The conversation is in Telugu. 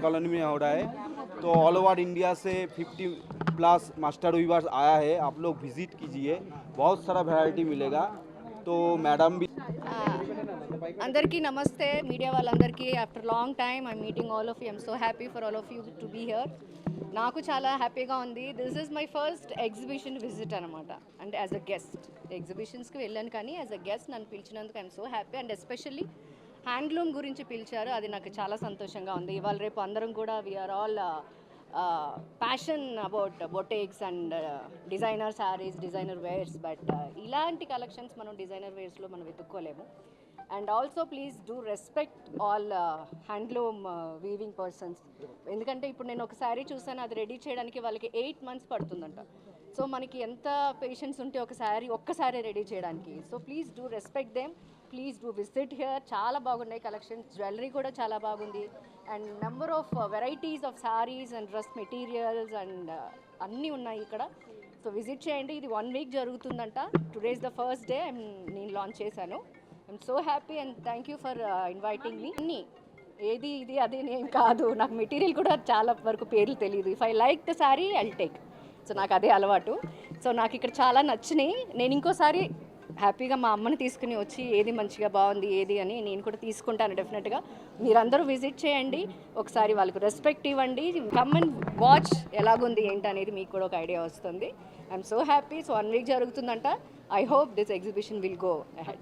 कॉलोनी में हो रहा है। तो ऑल ओवर इंडिया से 50 प्लस मास्टर वीवर्स आया है, आप लोग विजिट कीजिए, बहुत सारा वैरायटी मिलेगा। तो मैडम भी అందరికీ నమస్తే మీడియా వాళ్ళందరికీ after long time I meeting all of you I'm so happy for all of you to be here. నాకు చాలా హ్యాపీగా ఉంది. This is my first exhibition visit అనమాట, అంటే యాజ్ అ గెస్ట్. ఎగ్జిబిషన్స్కి వెళ్ళాను కానీ యాజ్ అ గెస్ట్ నన్ను పిలిచినందుకు I'm so happy. And especially handloom గురించి పిలిచారు, అది నాకు చాలా సంతోషంగా ఉంది. ఇవాళ రేపు అందరం కూడా we are all passion about boutiques and designer saris, designer wears. But ఇలాంటి కలెక్షన్స్ మనం డిజైనర్ వేర్స్లో మనం వెతుక్కోలేము. And also please do respect all handloom weaving persons. ఎందుకంటే ఇప్పుడు నేను ఒక శారీ చూసాను, అది రెడీ చేయడానికి వాళ్ళకి 8 months పడుతుందంట. సో మనకి ఎంత పేషెన్స్ ఉంటే ఒక శారీ ఒక్కసారి రెడీ చేయడానికి. So please do respect them, please do visit here. చాలా బాగున్నాయి కలెక్షన్స్, జ్యువెలరీ కూడా చాలా బాగుంది. And number of varieties of saris and dress materials and అన్నీ ఉన్నాయి ఇక్కడ. సో విజిట్ చేయండి. ఇది 1 week జరుగుతుందంట. Today is the first day నేను లాంచ్ చేశాను. I'm so happy and thank you for inviting me. అన్నీ ఏది ఇది అదే ఏం కాదు, నాకు మెటీరియల్ కూడా చాలా వరకు పేర్లు తెలియదు. If I like the sari I'll take. So నాకు అదే అలవాటు. సో నాకు ఇక్కడ చాలా నచ్చినాయి. నేను ఇంకోసారి హ్యాపీగా మా అమ్మని తీసుకుని వచ్చి ఏది మంచిగా బాగుంది ఏది అని నేను కూడా తీసుకుంటాను డెఫినెట్గా. మీరందరూ విజిట్ చేయండి, ఒకసారి వాళ్ళకు రెస్పెక్ట్ ఇవ్వండి. కమ్ అండ్ వాచ్ ఎలాగుంది ఏంటి అనేది మీకు కూడా ఒక ఐడియా వస్తుంది. I'm so happy. So 1 week జరుగుతుందంట. I hope this exhibition will go ahead.